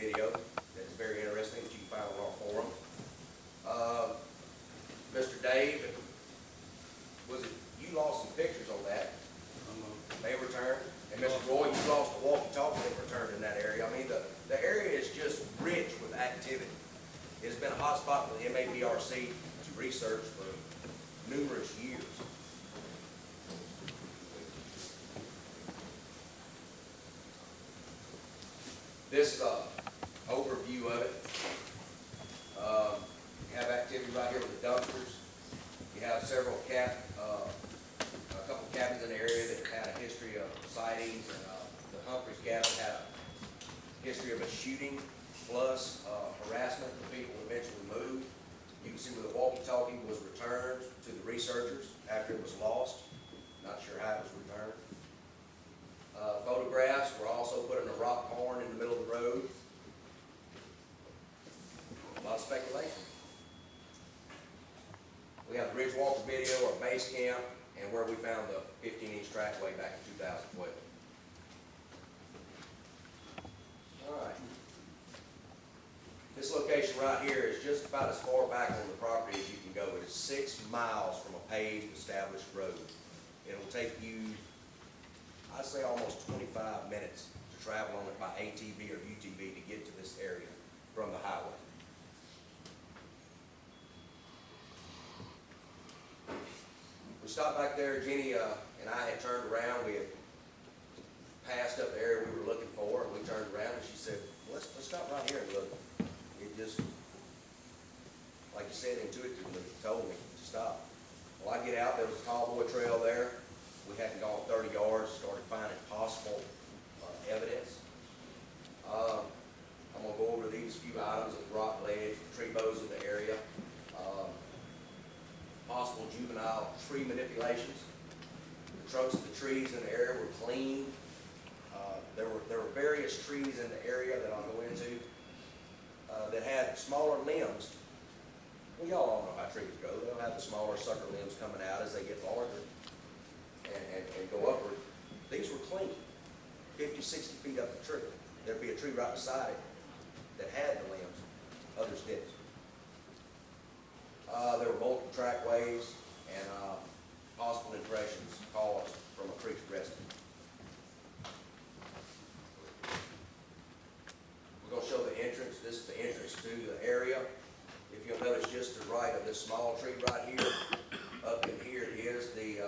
video that's very interesting that you can find on our forum. Mr. Dave, was it, you lost some pictures on that? They returned. And Mr. Roy, you lost a walkie-talkie that returned in that area. I mean, the area is just rich with activity. It's been a hot spot for the MABRC to research for numerous years. This overview of it, you have activity right here with the dumpsters. You have several a couple cabins in the area that had a history of sightings, and the Humphreys cabin had a history of a shooting plus harassment. The people eventually moved. You can see where the walkie-talkie was returned to the researchers after it was lost. Not sure how it was returned. Photographs were also put in a rock horn in the middle of the road. A lot of speculation. We have the Ridge Walker video of base camp and where we found the 15-inch trackway back in 2012. All right. This location right here is just about as far back on the property as you can go. It is 6 miles from a paved, established road. It'll take you, I'd say, almost 25 minutes to travel on it by ATV or UTV to get to this area from the highway. We stopped back there. Jenny and I had turned around. We had passed up the area we were looking for, and we turned around, and she said, let's stop right here and look. It just, like you said, intuitively told me to stop. Well, I get out. There was a tall boy trail there. We hadn't gone 30 yards, started finding possible evidence. I'm going to go over these few items of the rock ledge, tree bows in the area, possible juvenile tree manipulations. The trunks of the trees in the area were clean. There were various trees in the area that I'll go into that had smaller limbs. Well, y'all all know how trees go. They'll have the smaller sucker limbs coming out as they get larger and go upward. These were clean, 50, 60 feet up the tree. There'd be a tree right beside it that had the limbs, others didn't. There were multiple trackways and possible impressions caused from a creek's resting. We're going to show the entrance. This is the entrance to the area. If you'll notice, just to the right of this small tree right here, up in here is the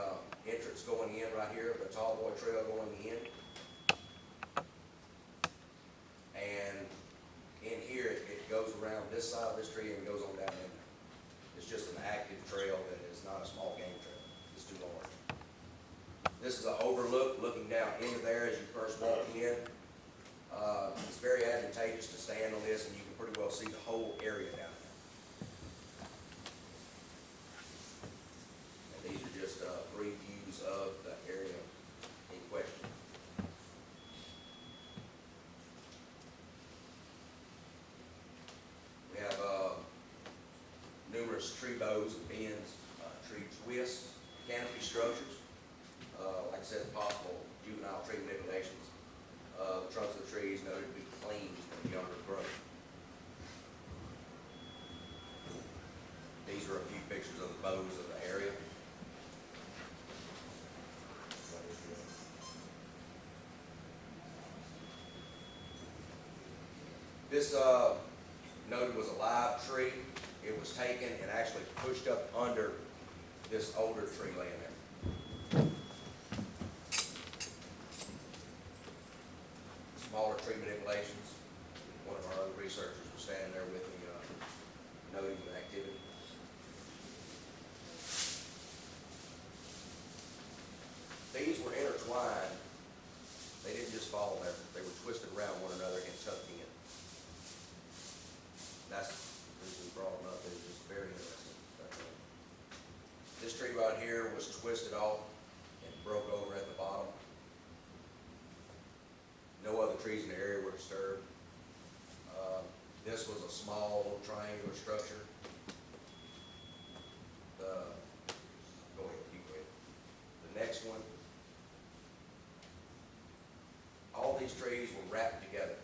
entrance going in right here, the Tall Boy Trail going in. And in here, it goes around this side of this tree and goes on down in there. It's just an active trail that is not a small game trail. It's too large. This is an overlook looking down into there as you first walk in. It's very advantageous to stand on this, and you can pretty well see the whole area down there. And these are just brief views of the area in question. We have numerous tree bows and bends, tree twists, canopy structures. Like I said, possible juvenile tree manipulations. The trunks of the trees noted to be clean from younger growth. These are a few pictures of the bows of the area. This noted was a live tree. It was taken and actually pushed up under this older tree laying there. Smaller tree manipulations. One of our other researchers was standing there with me, noting the activity. These were intertwined. They didn't just fall there. They were twisted around one another and tucked in. That's the reason we brought them up. It was just very interesting. This tree right here was twisted off and broke over at the bottom. No other trees in the area were disturbed. This was a small little triangular structure. Go ahead, keep going. The next one. All these trees were wrapped together.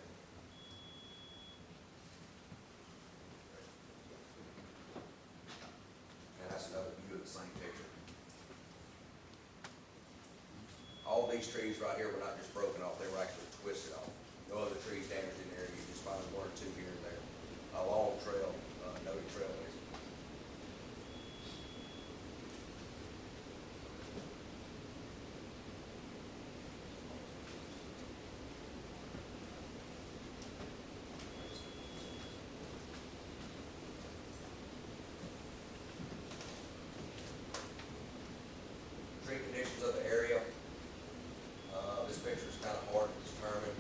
these trees right here were not just broken off, they were actually twisted off. No other trees damaged in there, you just find one or two here and there. A long trail, noted trailways. Tree conditions of the area. This picture is kind of hard to determine,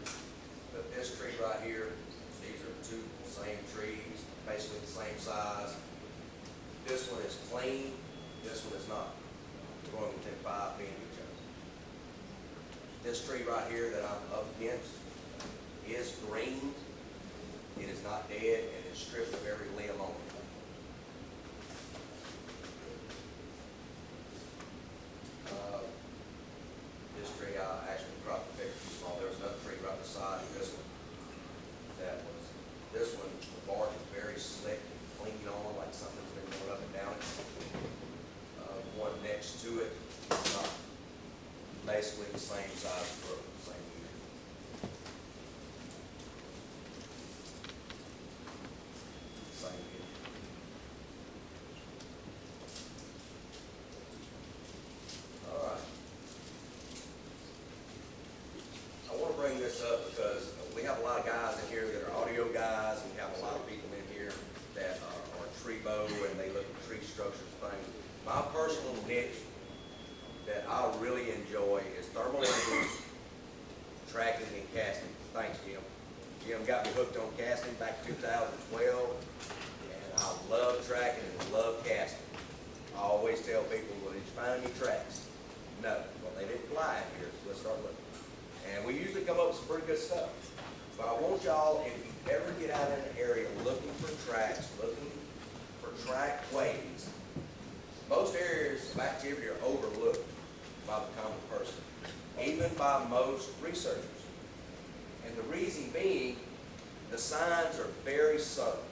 but this tree right here, these are two same trees, basically the same size. This one is clean, this one is not. They're going within 5 feet of each other. This tree right here that I'm up against is green. It is not dead and is stripped of every limb on it. This tree, I actually cropped the picture too small. There was another tree right beside this one. This one, the bark is very slick and clean on, like something's been going up and down it. The one next to it is not. Basically the same size brook, same year. Same year. All right. I want to bring this up because we have a lot of guys in here that are audio guys, and we have a lot of people in here that are tree bow and they look at tree structures things. My personal niche that I really enjoy is thermal imaging, tracking, and casting. Thanks, Jim. Jim got me hooked on casting back in 2012, and I love tracking and love casting. I always tell people, well, did you find any tracks? No. Well, they didn't fly in here, so let's start looking. And we usually come up with some pretty good stuff. But I want y'all, if you ever get out in an area looking for tracks, looking for track ways, most areas of activity are overlooked by the common person, even by most researchers. And the reason being, the signs are very subtle.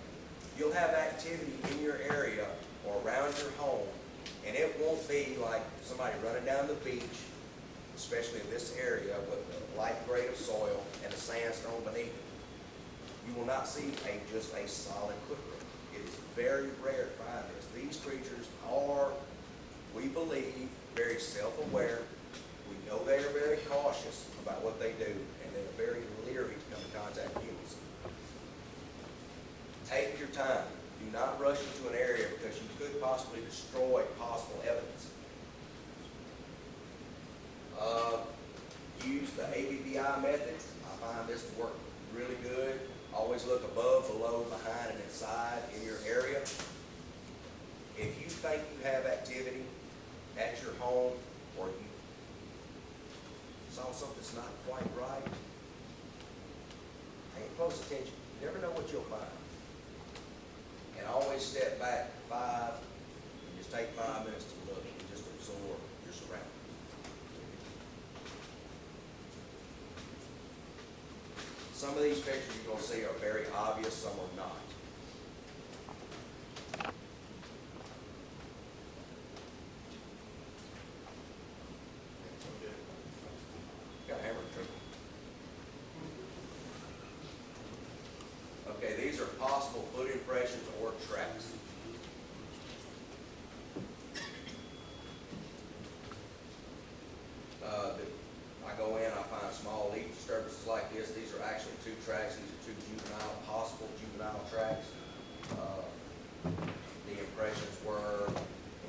You'll have activity in your area or around your home, and it won't be like somebody running down the beach, especially in this area with the light grade of soil and the sandstone beneath it. You will not see just a solid footprint. It is very rare to find this. These creatures are, we believe, very self-aware. We know they are very cautious about what they do, and they are very leery to come in contact with humans. Take your time. Do not rush into an area because you could possibly destroy possible evidence. Use the ABBI method. I find this to work really good. Always look above, below, behind, and inside in your area. If you think you have activity at your home, or you saw something that's not quite right, pay close attention. You never know what you'll find. And always step back 5, and just take 5 minutes to look and just absorb your surroundings. Some of these pictures you're going to see are very obvious, some are not. Got a hammer trick. Okay, these are possible foot impressions or tracks. I go in, I find small leaf disturbances like this. These are actually 2 tracks. These are 2 possible juvenile tracks. The impressions were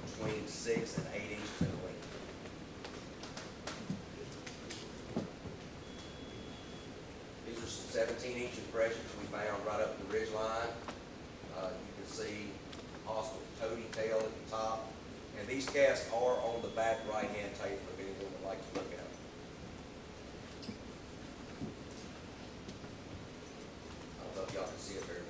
between 6 and 8 inches in length. These are some 17-inch impressions we found right up the ridge line. You can see possible toady tail at the top. And these casts are on the back right-hand table if anyone would like to look